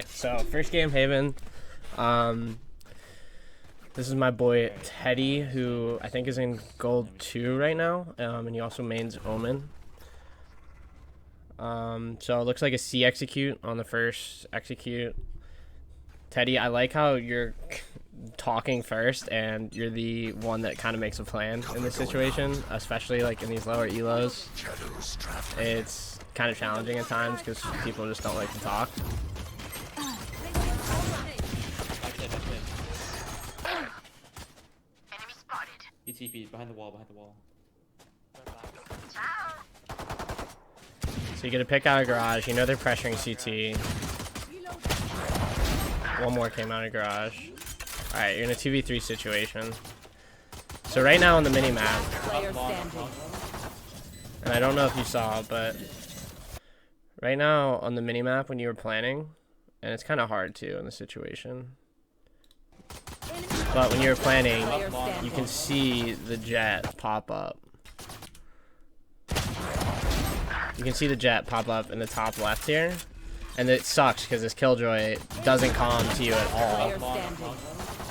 So first game Haven. This is my boy Teddy, who I think is in gold 2 right now, and he also mains Omen. So it looks like a C execute on the first execute. Teddy, I like how you're talking first and you're the one that kind of makes a plan in this situation, especially like in these lower elos. It's kind of challenging at times because people just don't like to talk. TP behind the wall, So you get to pick out a garage. You know they're pressuring CT. One more came out of garage. Alright, you're in a 2v3 situation. So right now on the mini-map, and I don't know if you saw, but right now on the mini-map when you were planning, and it's kind of hard too in the situation, but when you're planning, you can see the jet pop up. You can see the jet pop up in the top left here. And it sucks because this Killjoy doesn't come to you at all.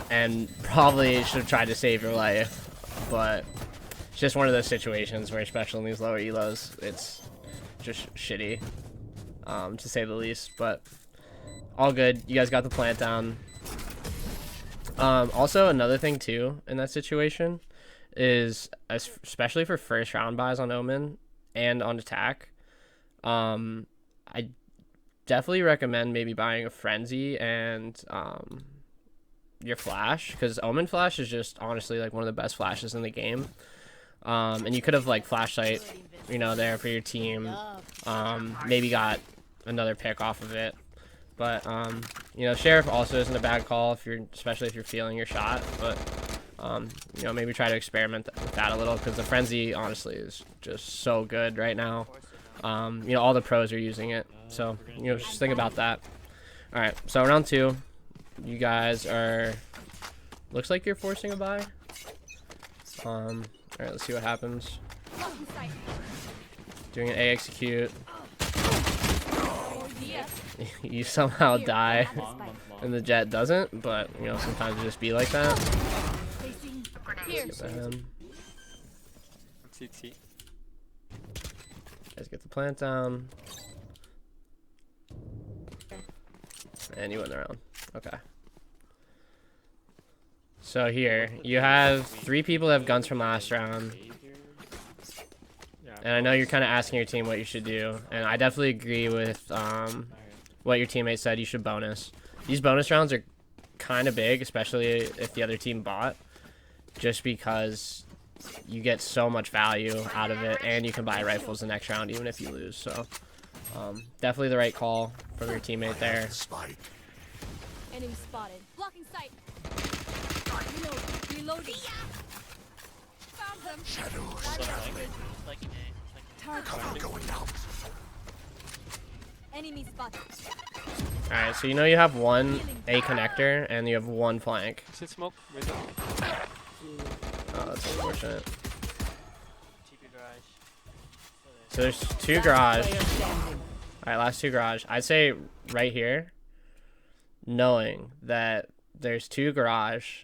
And probably should have tried to save your life. But it's just one of those situations where, especially in these lower elos, it's just shitty. To say the least. But all good. You guys got the plant down. Also, another thing too in that situation is, especially for first round buys on Omen and on attack, I definitely recommend maybe buying a Frenzy and your flash, because Omen flash is just honestly like one of the best flashes in the game. And you could have like flashlight, you know, there for your team. Maybe got another pick off of it. But you know, Sheriff also isn't a bad call if you're, especially if you're feeling your shot. But you know, maybe try to experiment with that a little, because the Frenzy honestly is just so good right now. You know, all the pros are using it, so you know, just think about that. All right, so round 2, you guys are, looks like you're forcing a buy. All right, let's see what happens. Doing an A execute. You somehow die, and the jet doesn't, but you know, sometimes it just be like that. CT. Guys, get the plant down. And you went around. Okay. So here, you have 3 people that have guns from last round. And I know you're kind of asking your team what you should do. And I definitely agree with what your teammate said. You should bonus. These bonus rounds are kind of big, especially if the other team bought. Just because you get so much value out of it, and you can buy rifles the next round even if you lose. So definitely the right call from your teammate there. Enemy spotted. Blocking sight. Reloading. Found them. Shadows traveling. Cover going out. Enemy spotted. Alright, so you know you have one A connector and you have one flank. Is it smoke? Oh, that's unfortunate. So there's 2 garage. Alright, last 2 garage. I'd say right here, knowing that there's 2 garage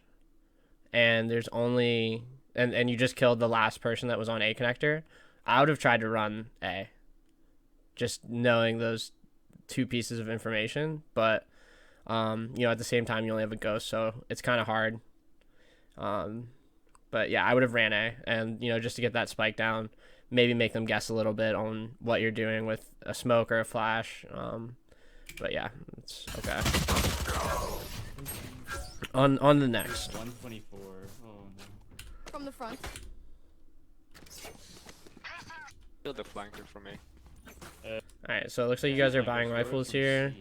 and there's only, and you just killed the last person that was on A connector, I would have tried to run A. Just knowing those 2 pieces of information. But, you know, at the same time, you only have a ghost, so it's kind of hard. But yeah, I would have ran A, and you know, just to get that spike down, maybe make them guess a little bit on what you're doing with a smoke or a flash. But yeah, it's okay. On the next. 124. Oh no. From the front. Kill the flanker for me. Alright, so it looks like you guys are buying rifles here.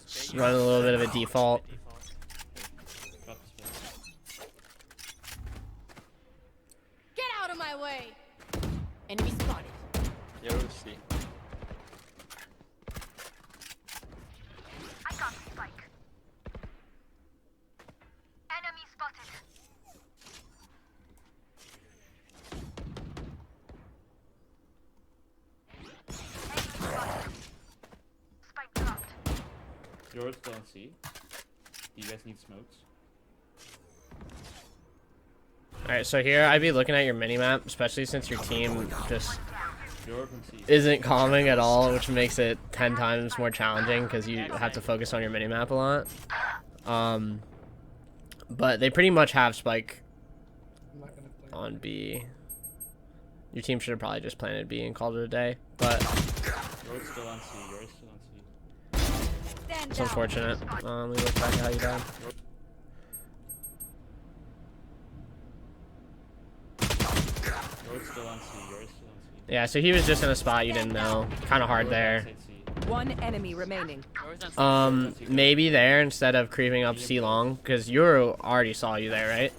Just running a little bit of a default. Get out of my way. Enemy spotted. Yeah, we'll see. I got the spike. Enemy spotted. Spike dropped. Yours still on C. Do you guys need smokes? Alright, so here I'd be looking at your minimap, especially since your team just Yours on C. isn't calming at all, which makes it 10 times more challenging because you have to focus on your minimap a lot. But they pretty much have Spike on B. Your team should have probably just planted B and called it a day, but Yours still on C. Yours still on C. Stand it's down. unfortunate. Let me look back at how you died. Yours still on C. Yours still on C. Yeah, so he was just in a spot you didn't know. Kind of hard there. Outside C. One enemy remaining. Yours on Maybe there instead of creeping up C long, because Euro already saw you there, right?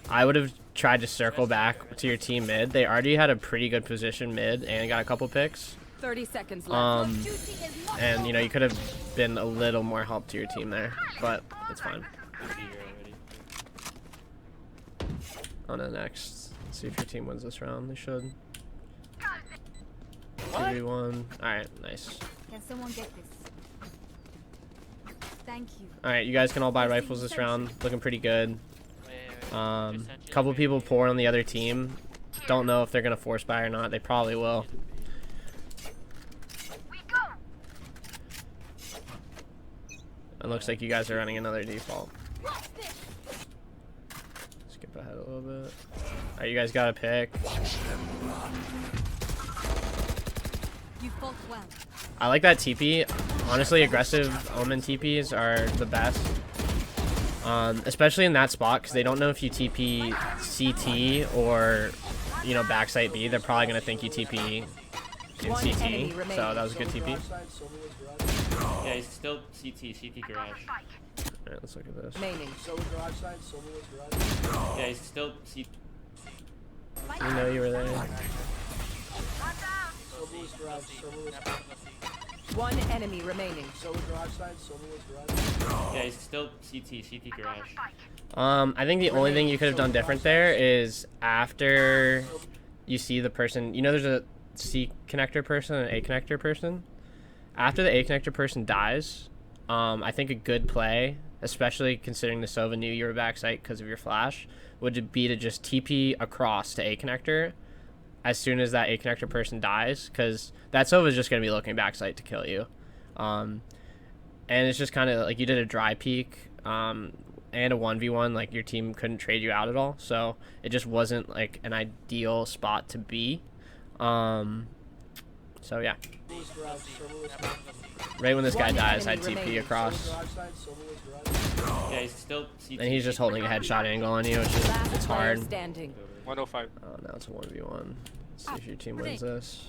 I would have tried to circle back to your team mid. They already had a pretty good position mid and got a couple picks. 30 seconds left. Duty is not And you know you could have been a little more help to your team there, but it's fine. C here already. On to the next. Let's see if your team wins this round. They should. 2v1. Alright, nice. Can someone get this? Thank you. Alright, you guys can all buy rifles this round. Looking pretty good. wait. Couple people poor on the other team. Don't know if they're gonna force buy or not. They probably will. We go. It looks like you guys are running another default. Skip ahead a little bit. Alright, you guys got a pick. You fought well. I like that TP. Honestly, aggressive Omen TPs are the best. Especially in that spot, because they don't know if you TP CT or, you know, backside B. They're probably going to think you TP in One enemy CT. remaining. So that was a good TP. Yeah, he's still CT garage. Alright, let's look at this. Remaining. Yeah, he's still CT. You know you were there. One enemy remaining. Yeah, he's still CT garage. I think the only thing you could have done different there is after you see the person, you know, there's a C connector person and an A connector person. After the A connector person dies, I think a good play, especially considering the Sova knew you were backside because of your flash, would be to just TP across to A connector as soon as that A connector person dies, because that Sova is just going to be looking backside to kill you. And it's just kind of like you did a dry peek and a 1v1, like your team couldn't trade you out at all, so it just wasn't like an ideal spot to be. So yeah, right when this guy One dies, I enemy TP remaining. across, Yeah, he's still CT. and he's just holding a headshot angle on you, which is Last it's player hard. standing. 105. Oh, now it's a 1v1. Let's see if your team wins this.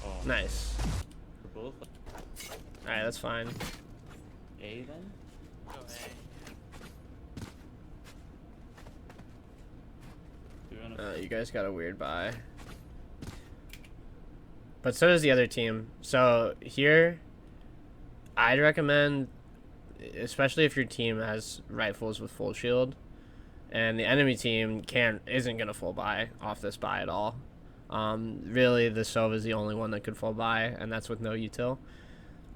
Oh, Nice. we're both Alright, that's fine. A then? Go A. Do we wanna- You guys got a weird buy. But so does the other team. So here, I'd recommend, especially if your team has rifles with full shield, and the enemy team isn't gonna full buy off this buy at all. Really, the Sova is the only one that could full buy, and that's with no util.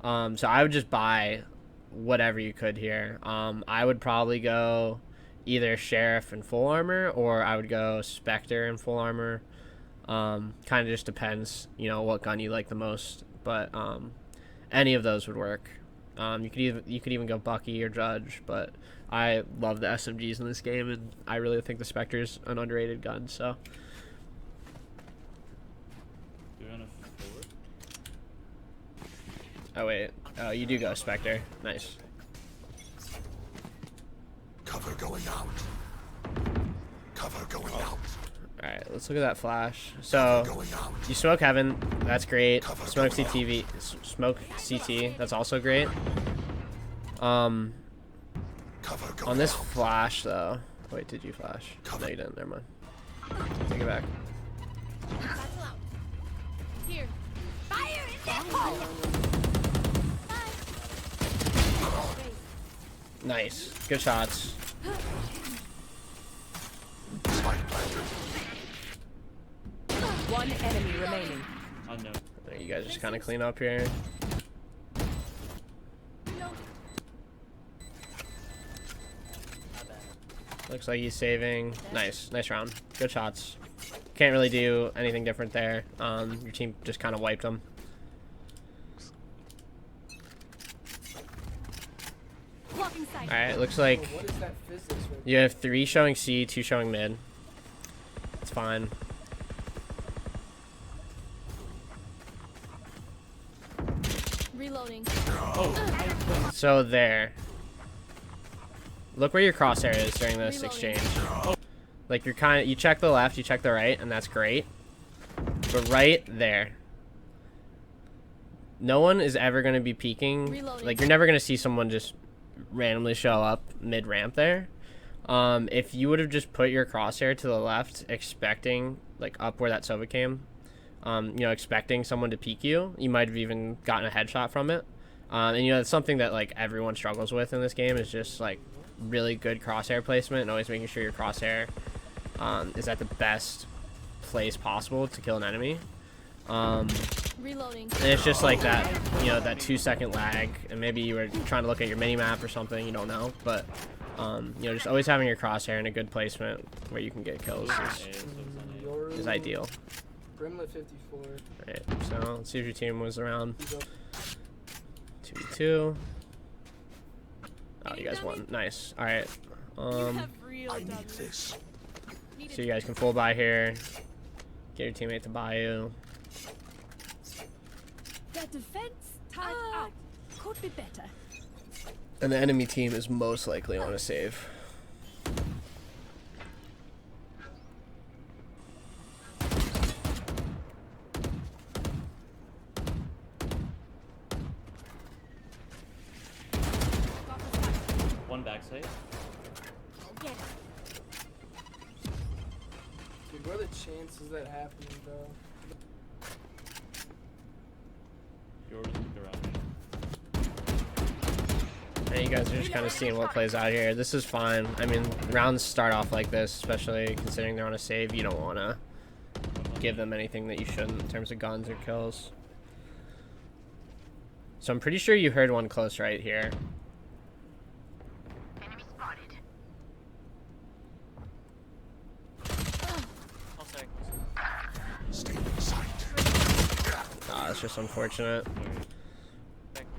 So I would just buy whatever you could here. I would probably go either Sheriff and full armor, or I would go Spectre and full armor. Kind of just depends, you know, what gun you like the most. But any of those would work. You could even go Bucky or Judge, but I love the SMGs in this game, and I really think the Spectre's an underrated gun. So Do we wanna forward? oh wait, oh you do go Spectre, nice. Cover going out. Cover going out. All right, let's look at that flash. So Going out. you smoke heaven, that's great. Smoke CTV, smoke CT, that's also great. Cover going On this out. flash though, wait, did you flash? No, you didn't. Never mind. Take it back. Battle out. Here. Fire in the hole. Nice, good shots. Spike planted. One enemy remaining. Unknown. You guys just kind of clean up here. Looks like he's saving. Nice round. Good shots. Can't really do anything different there. Your team just kind of wiped them. Blocking sight. All right, looks like What is that physics right you have 3 showing C, 2 showing mid. It's fine. Reloading. So there. Look where your crosshair is during this exchange. Like you check the left, you check the right, and that's great. But right there. No one is ever going to be peeking. Reloading. Like you're never going to see someone just randomly show up mid ramp there. If you would have just put your crosshair to the left, expecting like up where that Sova came, expecting someone to peek you, you might have even gotten a headshot from it. And it's something that like everyone struggles with in this game is just like really good crosshair placement and always making sure your crosshair is at the best place possible to kill an enemy. Reloading. And it's just like that, that 2-second lag, and maybe you were trying to look at your mini map or something, you don't know, but just always having your crosshair in a good placement where you can get kills is ideal. Brimlet 54. Right, so let's see if your team was around. He's up. 2v2. Oh, you guys won. Nice. All right. I need this. So you guys can full buy here. Get your teammate to buy you. The defense tied out. Could be better. And the enemy team is most likely on a save. One backside. Get it. Dude, what are the chances that happening, bro? Yours around. And you guys are just kind of seeing what plays out here. This is fine. I mean, rounds start off like this, especially considering they're on a save. You don't want to give them anything that you shouldn't in terms of guns or kills. So I'm pretty sure you heard one close right here. Enemy spotted. Oh, sorry. Stay in sight. Ah, it's just unfortunate.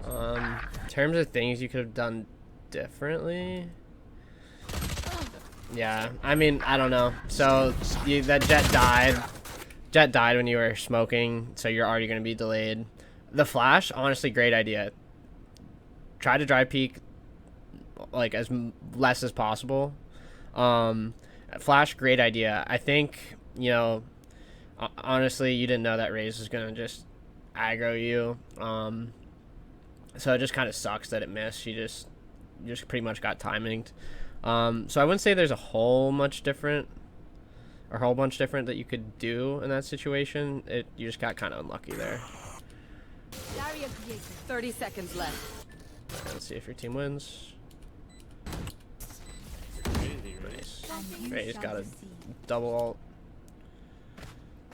In terms of things you could have done differently. Yeah, I mean, I don't know. So that Jet died. Jet died when you were smoking, so you're already going to be delayed. The flash, honestly, great idea. Try to drive peek like as less as possible. Flash, great idea. I think, honestly, you didn't know that Raze was going to just aggro you. So it just kind of sucks that it missed. You just pretty much got timinged. So I wouldn't say there's a whole bunch different that you could do in that situation. You just got kind of unlucky there. Barrier created. 30 seconds left. Right, let's see if your team wins. Crazy, right? Nice. Raze got a double ult.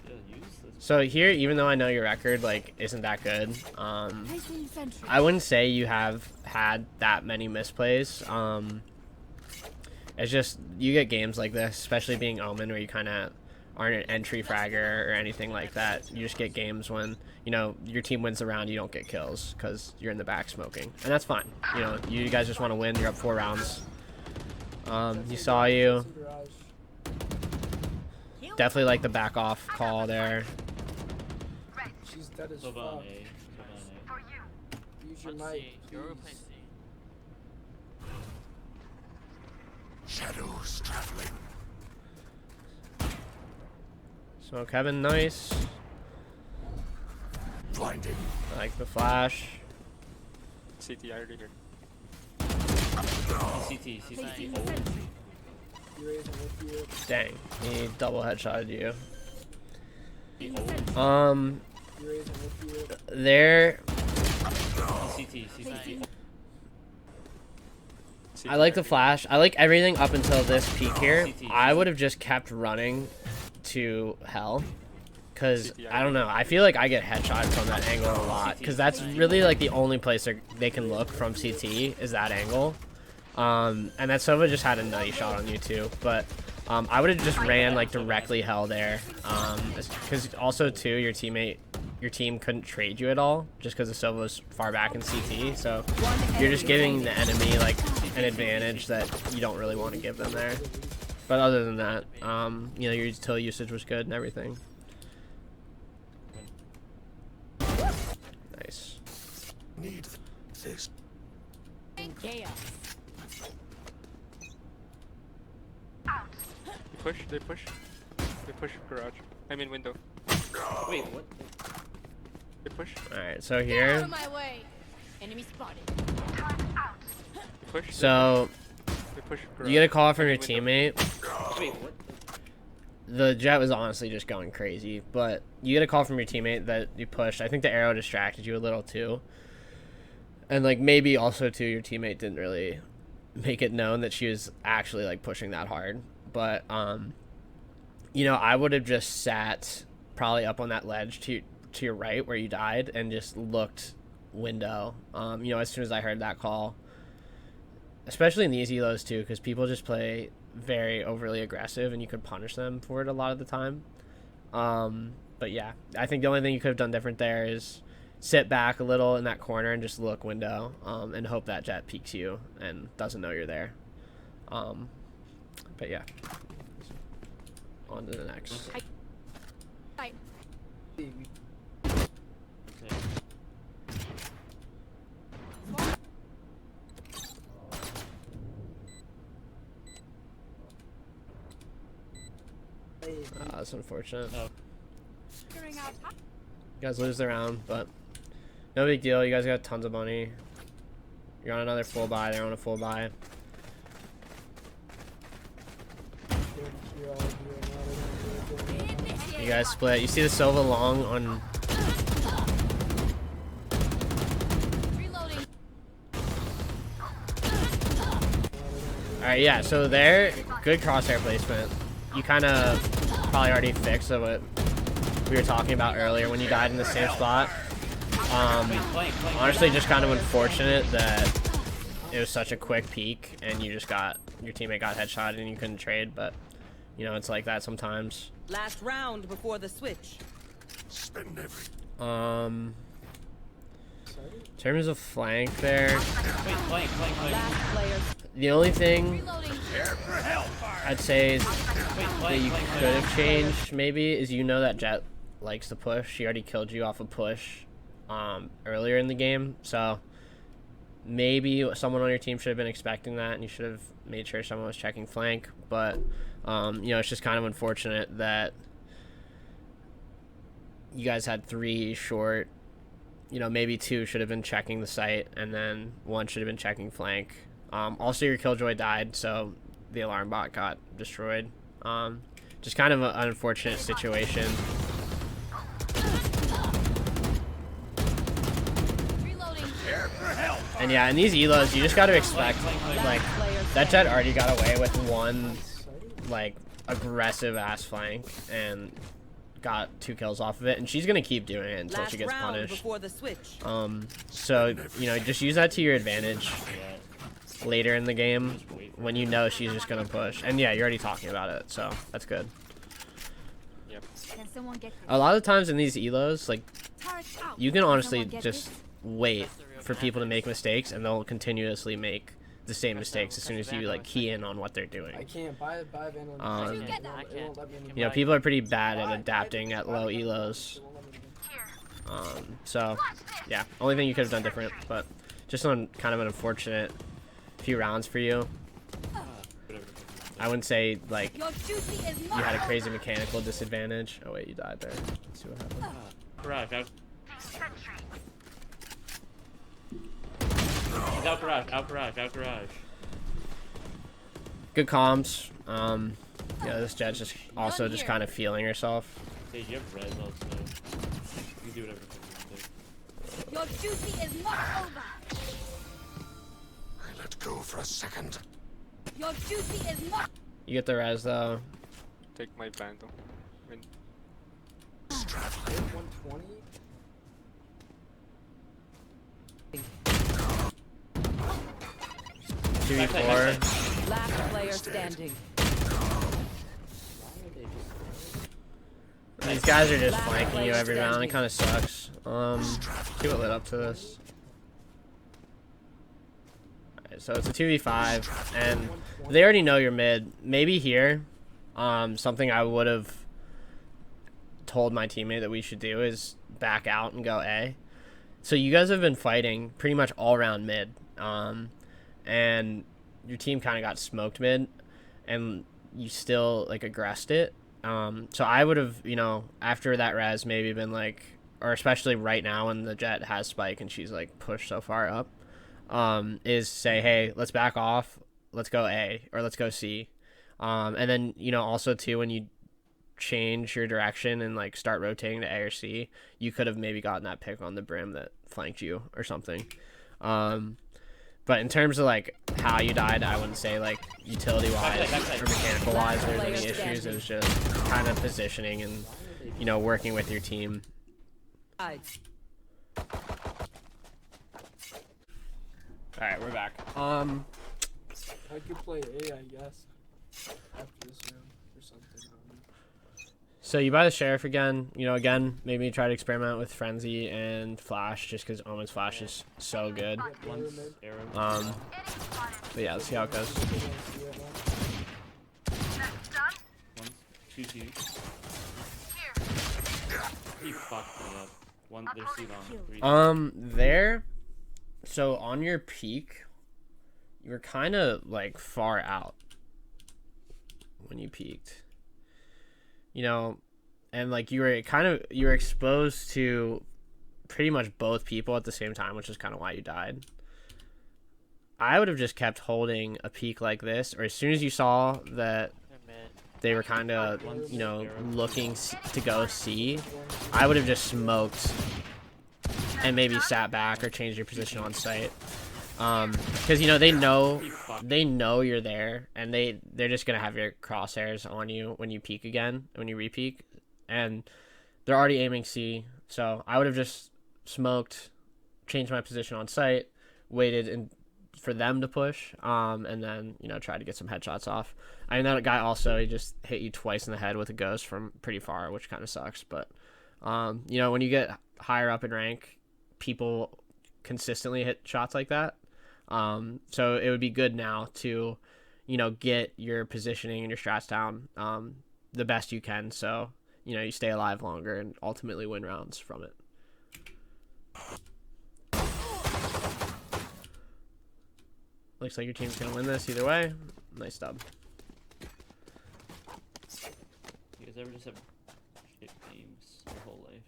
Yeah, use this. So here, even though I know your record like isn't that good, Placing sentry. I wouldn't say you have had that many misplays. It's just you get games like this, especially being Omen, where you kind of aren't an entry fragger or anything like that. You just get games when your team wins the round, you don't get kills because you're in the back smoking, and that's fine. You guys just want to win. You're up 4 rounds. He saw you. Garage. Definitely like the back off call there. She's dead as Sova on fuck. A. Sova on A. For you. Use your Let's mic, see. You're please. replacing. Shadows traveling. So Kevin, nice. Blinding. I like the flash. CT already here. CT. Placing Oh. sentry. You raise and lift you up. Dang, he double headshotted you. Oh. You raise and lift you up. There. CT. I like the flash. I like everything up until this peak here. CT. I would have just kept running to hell. Because CT I don't know, I feel like I get headshot from that angle a lot, because that's really like the only place they can look from CT is that angle. And that Sova just had a nutty shot on you too, but I would have just ran like directly hell there, because also too your team couldn't trade you at all just because the Sova was far back in CT, so you're just giving the enemy like an advantage that you don't really want to give them there. But other than that, you know, your utility usage was good and everything. Nice. Need this. Chaos. They push garage. I mean window. Wait, what? They push. Alright, so Get out here, of my way. Enemy spotted. They push. so They push garage. you get a call from your Window. teammate. Wait, what? The jet was honestly just going crazy, but you get a call from your teammate that you pushed. I think the arrow distracted you a little too. And like maybe also too, your teammate didn't really make it known that she was actually like pushing that hard. But you know, I would have just sat probably up on that ledge to your right where you died and just looked window. You know, as soon as I heard that call, especially in these elos too, because people just play very overly aggressive and you could punish them for it a lot of the time. But yeah, I think the only thing you could have done different there is sit back a little in that corner and just look window, and hope that jet peeks you and doesn't know you're there. But yeah, on to the next. Fight. That's unfortunate. Oh. Figuring out how- You guys lose the round, but no big deal. You guys got tons of money. You're on another full buy. They're on a full buy. You guys split. You see the Sova long on. Reloading. Alright, yeah, so there, good crosshair placement. You kind of probably already fixed what we were talking about earlier when you died in the same spot. Honestly, just kind of unfortunate that it was such a quick peek and you just got, your teammate got headshotted and you couldn't trade, but you know, it's like that sometimes. Last round before the switch. Spend every. In terms of flank there, Wait, flank. Last player. the only thing Reloading. I'd say Wait, that flank, you flank, could have changed maybe is, you know, that Jet likes to push. She already killed you off a push earlier in the game, so maybe someone on your team should have been expecting that and you should have made sure someone was checking flank. But you know, it's just kind of unfortunate that you guys had 3 short. You know, maybe 2 should have been checking the site and then 1 should have been checking flank. Also, your killjoy died, so the alarm bot got destroyed. Just kind of an unfortunate situation. Reloading. And yeah, in these elos, you just got to expect, like, that Jet already got away with 1, like, aggressive ass flank and got 2 kills off of it, and she's gonna keep doing it until she gets punished. Before the switch. So you know, just use that to your advantage later in the game when you know she's just gonna push. And yeah, you're already talking about it, so that's good. Yep. Can someone get A lot of times in these elos, like, turret out? you can honestly Someone get just this? wait for people to make mistakes, and they'll continuously make the same mistakes as soon as you like key in on what they're I doing. can't buy Vandal. Um, It won't let me anymore. You know, people are pretty bad at adapting at low elos. So yeah, only thing you could have done different, but just on kind of an unfortunate few rounds for you. I wouldn't say like Your duty is you not had a over. crazy mechanical disadvantage. Oh wait, you died there. Let's see what happened. Garage, out garage. Good comms. Yeah, this Jet's just also just kind of feeling herself. Hey, you have res also. You can do whatever you want to do. Your duty is not over. I let go for a second. Your duty is not. You get the res though. Take my vandal. Win. hit 120. 2v4. Last player standing. These guys are just Last flanking you player every round. It standing. kind of sucks. Keep it lit up to this. Alright, so it's a 2v5, and they already know you're mid. Maybe here, something I would have told my teammate that we should do is back out and go A. So you guys have been fighting pretty much all around mid, and your team kind of got smoked mid, and you still like aggressed it. So I would have, you know, after that res, maybe been like, or especially right now when the Jet has spike and she's like pushed so far up, is say, hey, let's back off, let's go A or let's go C, and then, you know, also too, when you change your direction and like start rotating to A or C, you could have maybe gotten that pick on the brim that flanked you or something. But in terms of like how you died, I wouldn't say like utility wise or mechanical wise there's any issues. It was just kind of positioning and, you know, working with your team. Side. Alright, we're back. I could play A, I guess. After this round or something. So you buy the Sheriff again, you know, again, maybe try to experiment with Frenzy and Flash just because Omen's Flash is so good. One's arrow. But yeah, let's see how it goes. One's 2-2. He fucked me up. One, there's C long. 3. There, so on your peak, you were kind of like far out when you peaked. You know, and like you were exposed to pretty much both people at the same time, which is kind of why you died. I would have just kept holding a peak like this, or as soon as you saw that they were kind of, you know, looking to go C, I would have just smoked and maybe sat back or changed your position on site. Because, you know, they know you're there, and they're just gonna have your crosshairs on you when you peak again, when you repeak, and they're already aiming C. So I would have just smoked, changed my position on site, waited and for them to push, and then, you know, try to get some headshots off. I mean, that guy also, he just hit you twice in the head with a ghost from pretty far, which kind of sucks. But you know, when you get higher up in rank, people consistently hit shots like that. So it would be good now to, you know, get your positioning and your strats down the best you can, so, you know, you stay alive longer and ultimately win rounds from it. Looks like your team's gonna win this either way. Nice dub. You guys ever just have shit games your whole life?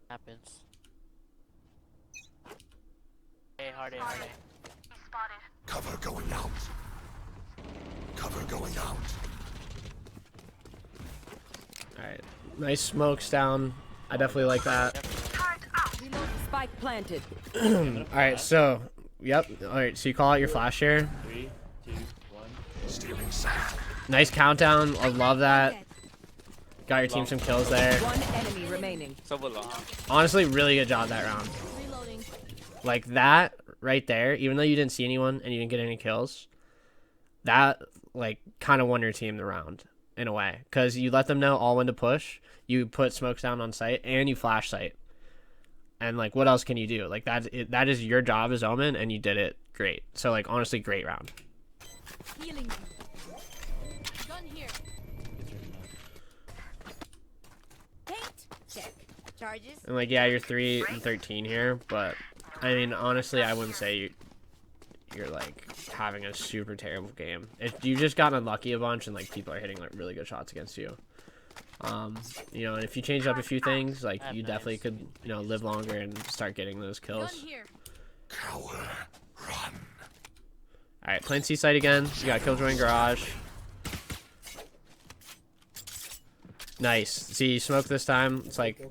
Happens. Hey, hard A, hard A. Cover going out. Cover going out. Alright, nice smokes down. I definitely like that. Spike planted. Alright, so, yep. Alright, so you call out your flash here. 3, 2, 1. Stealing sight. Nice countdown. I love that. Got your team some kills there. One enemy remaining. Honestly, really good job that round. Reloading. Like that right there, even though you didn't see anyone and you didn't get any kills, that like kind of won your team the round in a way, because you let them know all when to push, you put smokes down on site, and you flash site, and like what else can you do? Like that is your job as Omen, and you did it great. So like honestly, great round. Healing you. Gun here. Paint. Check. Charges. And like, yeah, you're 3 and 13 here, but I mean, honestly, I wouldn't say you're like having a super terrible game. If you just got unlucky a bunch and like people are hitting like really good shots against you, you know, and if you change up a few things, like you definitely could, you know, live longer and start getting those Gun kills. here. Coward, run. All right, playing C site again. You got Killjoy Garage. Nice. See, you smoke this time. It's like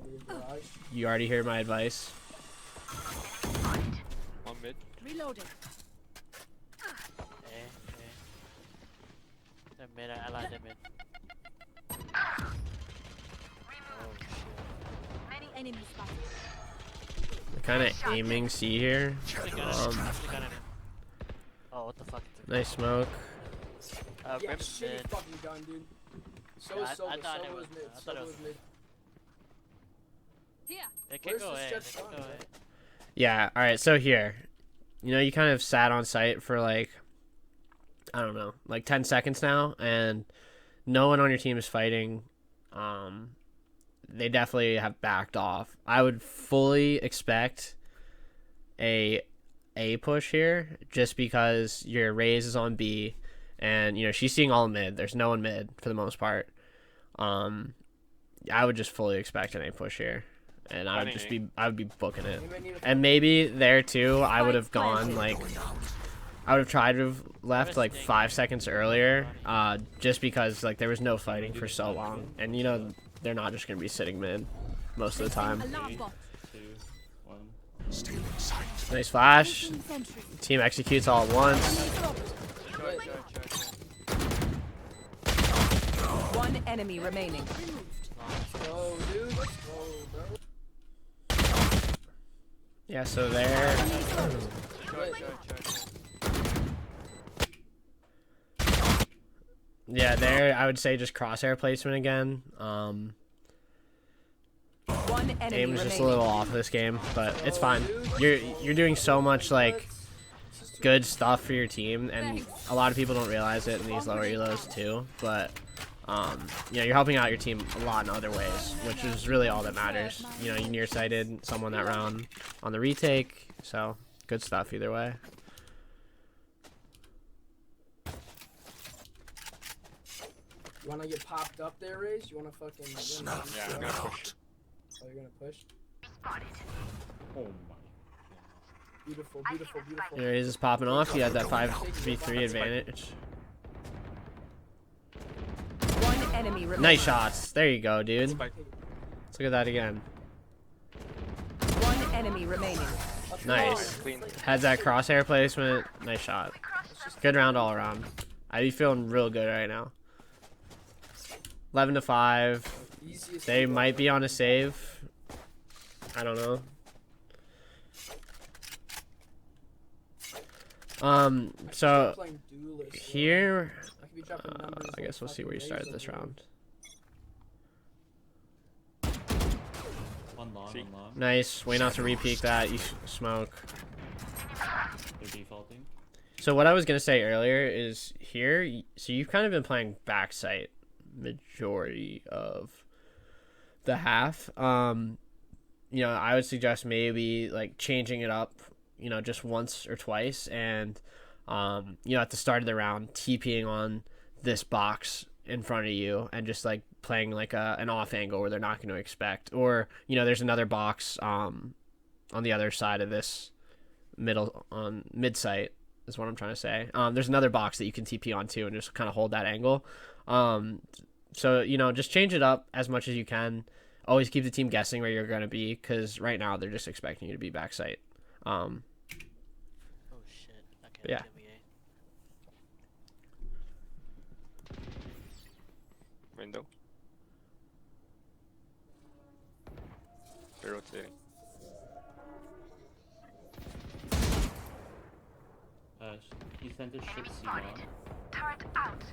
you already hear my advice. One mid. Reloading. Okay, okay. The mid, I like the mid. Oh shit. Enemy spotted. Kind of aiming C here. Oh, what the fuck? Nice smoke. Yeah, Brim's shitty mid. fucking gun, dude. So Yeah, is I Sova, thought it Sova was- is mid, I thought it Sova was- is mid. Here. They can Where's go this A. jet They can spawn, go bro? A. Yeah. All right. So here, you kind of sat on site for like, I don't know, like 10 seconds now, and no one on your team is fighting. They definitely have backed off. I would fully expect a push here, just because your Raze is on B, and she's seeing all mid. There's no one mid for the most part. I would just fully expect an A push here, and I would be booking it. You might need a And maybe there too, I would have gone like, I would have tried to have left like 5 seconds earlier, just because like there was no fighting for so long, and they're not just gonna be sitting mid most of the time. Alarm bot. 2, 1. Still in sight. Nice flash. Placing sentry. Team executes all at once. Short. One enemy remaining. go, dude. Let's go, bro. Yeah, so there. Yeah, there I would say just crosshair placement again. One enemy Aim is remaining. just a little off this game, but it's fine. You're doing so much like good stuff for your team, and a lot of people don't realize it in these lower elos too. But you're helping out your team a lot in other ways, which is really all that matters. You nearsighted someone that round on the retake, so good stuff either way. You wanna get popped up there, Raze? You wanna fucking win? Snuff Yeah, I'm them gonna out. Oh, you're gonna push? Oh my. Beautiful, beautiful, beautiful. Your Raze is popping off. You have that 5v3 advantage. One enemy remaining. Nice shots. There you go, dude. Spike. Let's look at that again. One enemy remaining. Nice. Clean. Has that crosshair placement. Nice shot. Good round all around. I be feeling real good right now. 11-5. Easiest They to might be on a save. I don't know. So playing duelist, so here, I could be dropping numbers I like guess we'll see where you fucking started this razor round. One long, See? one long. Nice. Way not to repeat that. You smoke. They're defaulting. So what I was gonna say earlier is here. So you've kind of been playing backside majority of the half. I would suggest maybe like changing it up. Just once or twice, and at the start of the round, TPing on this box in front of you, and just like playing like an off angle where they're not going to expect, or there's another box on the other side of this mid site is what I'm trying to say. There's another box that you can TP on too, and just kind of hold that angle. So just change it up as much as you can. Always keep the team guessing where you're going to be, because right now they're just expecting you to be backside. Oh shit. Okay, Yeah. Window. They're rotating. He sent his shit C now. Turret out.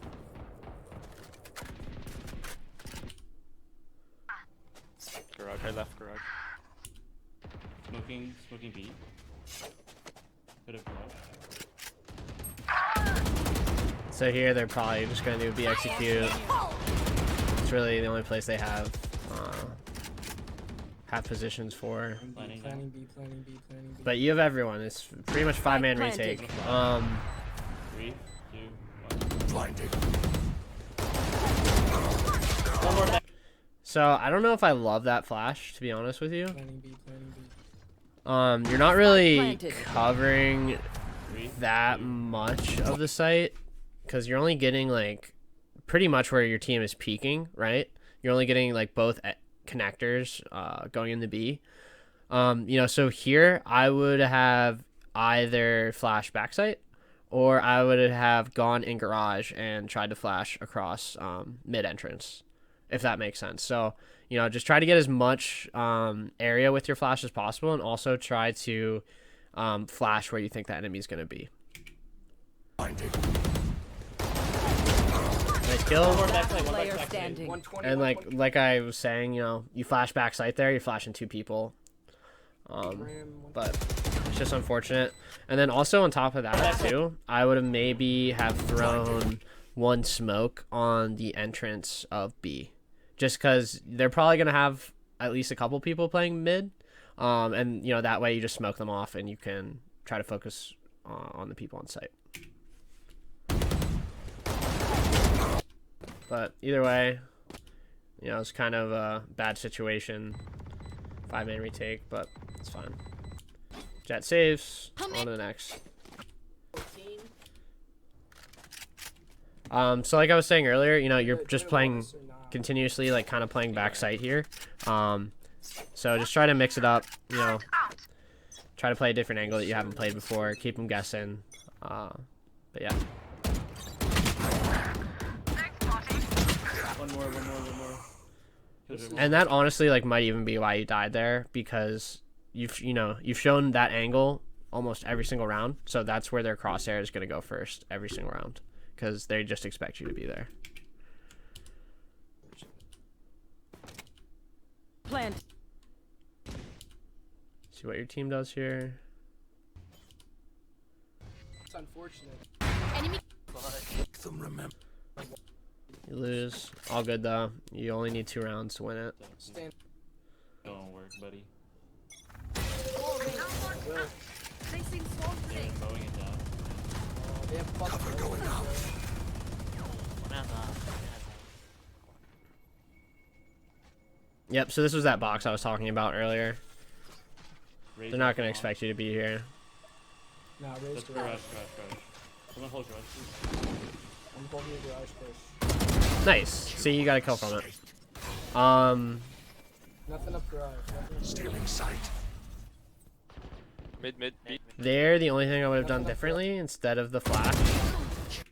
Garage. I left garage. Smoking B. Bit of garage. So here they're probably just going to do B execute. It's really the only place they have positions for. Planning Planning B, planning B, planning B. But you have everyone. It's pretty much 5-man Planted. retake. 3, 2, 1. Blinded. One more back. So I don't know if I love that flash, to be honest with you. Planning B, planning B. You're not really Planted. covering 3, that 2, much of the site, because you're only getting like pretty much where your team is peaking, right? You're only getting like both connectors going in the B. So here I would have either flash backside, or I would have gone in garage and tried to flash across mid entrance, if that makes sense. So, just try to get as much area with your flash as possible, and also try to flash where you think the enemy is going to be. Blinded. Nice kill. One back play, one Player back play. standing. 120. And like I was saying, you flash back sight there, you're flashing 2 people. But it's just unfortunate. And then also on top of that too, I would have maybe have thrown 1 smoke on the entrance of B, just because they're probably gonna have at least a couple people playing mid, and that way you just smoke them off and you can try to focus on the people on site. But either way, it's kind of a bad situation. 5-man retake, but it's fine. Jet saves. On to the next. So like I was saying earlier, you're just playing continuously, like kind of playing backside here. So just try to mix it up, try to play a different angle that you haven't played before, keep them guessing. But yeah. One more. And that honestly like might even be why you died there, because you've shown that angle almost every single round, so that's where their crosshair is going to go first every single round, because they just expect you to be there. Plant. See what your team does here. It's unfortunate. Enemy. Make them remember. You lose. All good though. You only need 2 rounds to win it. Stand. Don't work, buddy. Will. They seem swamped. Yeah, mowing it down. They have Cover going out. Yep, so this was that box I was talking about earlier. Raise They're not your going to phone. expect you to be here. Nah, raise Let's garage. garage. Someone hold garage, please. I'm holding the garage push. Nice. See, you got a kill from it. Nothing up garage. Nothing. Stealing sight. Mid, B. There, the only thing I would have done differently instead of the flash,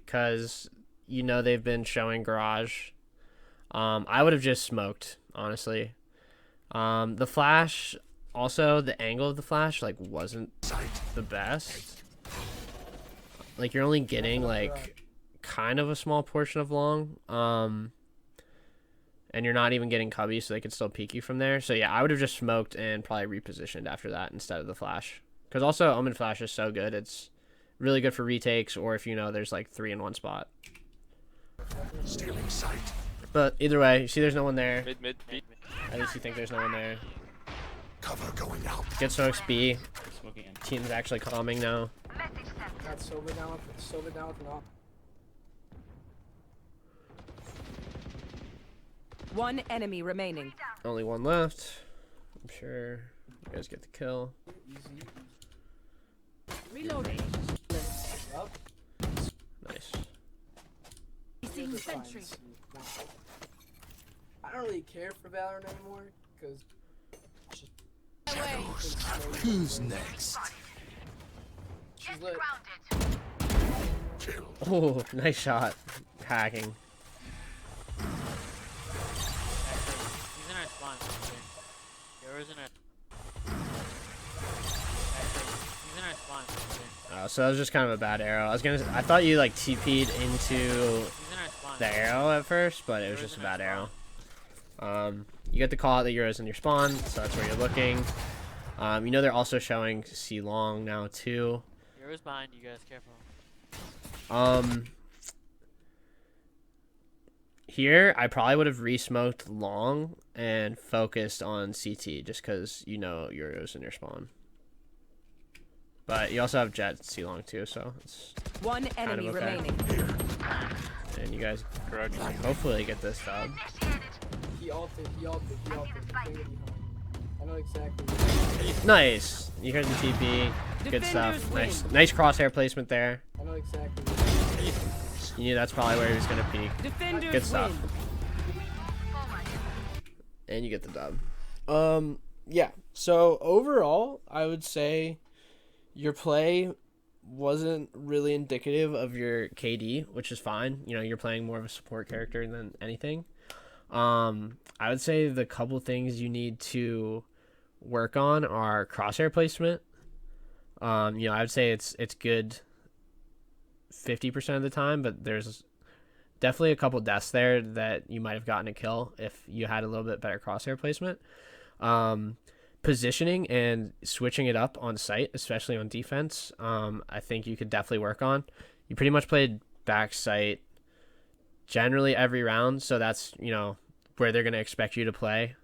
because they've been showing garage, I would have just smoked, honestly. The flash, also the angle of the flash like wasn't the best. Like you're only getting like kind of a small portion of long, and you're not even getting cubby, so they could still peek you from there. So yeah, I would have just smoked and probably repositioned after that instead of the flash. Because also Omen flash is so good, it's really good for retakes, or if there's like 3 in one spot. Stealing sight. But either way, you see there's no one there. Mid, B. At least you think there's no one there. Cover going out. Good smokes B. They're smoking in. Team's actually calming now. Got Silver down with an op. One enemy remaining. Only 1 left. I'm sure you guys get the kill. Easy. Reloading. Up. Nice. Placing They're fine. sentry. No. I don't really care for Valorant anymore, because Who's next? she's lit. Kill. Oh, nice shot. Hacking. He's in our spawn. Yours in our. He's in our spawn. So that was just kind of a bad arrow. I thought you like TP'd into He's in our spawn. the arrow at first, but it was just a bad arrow. You get the call out that Euro's in your spawn, so that's where you're looking. They're also showing C long now too. Yours behind you guys. Careful. Here I probably would have re-smoked long and focused on CT just because Euro's in your spawn. But you also have Jet C long too, so it's One enemy okay. remaining. and you guys Garage. hopefully get this dub. He ulted. Completely behind. I know exactly. Nice. You heard the TP. Good stuff. Defenders win. Nice crosshair placement there. I know exactly. You knew that's probably where he was gonna peek. Defenders Good stuff. win. And you get the dub. Yeah. So overall, I would say your play wasn't really indicative of your KD, which is fine. You're playing more of a support character than anything. I would say the couple things you need to work on are crosshair placement. I would say it's good 50% of the time, but there's definitely a couple deaths there that you might have gotten a kill if you had a little bit better crosshair placement. Positioning and switching it up on site, especially on defense, I think you could definitely work on. You pretty much played back site generally every round, so that's where they're going to expect you to play,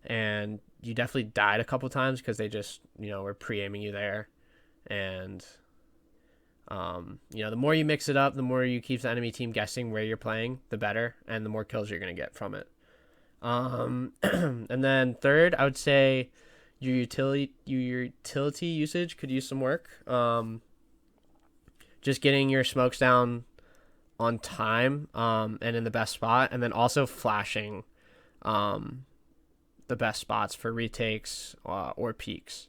and you definitely died a couple times because they just were pre-aiming you there. And the more you mix it up, the more you keep the enemy team guessing where you're playing, the better, and the more kills you're going to get from it. And then third, I would say your utility usage could use some work. Just getting your smokes down on time, and in the best spot, and then also flashing the best spots for retakes or peaks.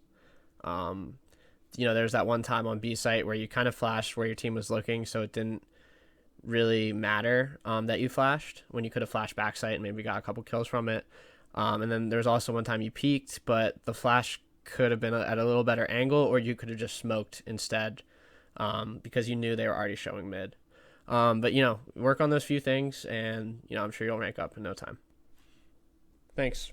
There's that one time on B site where you kind of flashed where your team was looking, so it didn't really matter that you flashed when you could have flashed back site and maybe got a couple kills from it. And then there's also one time you peaked, but the flash could have been at a little better angle, or you could have just smoked instead, because you knew they were already showing mid. But work on those few things, and I'm sure you'll rank up in no time. Thanks.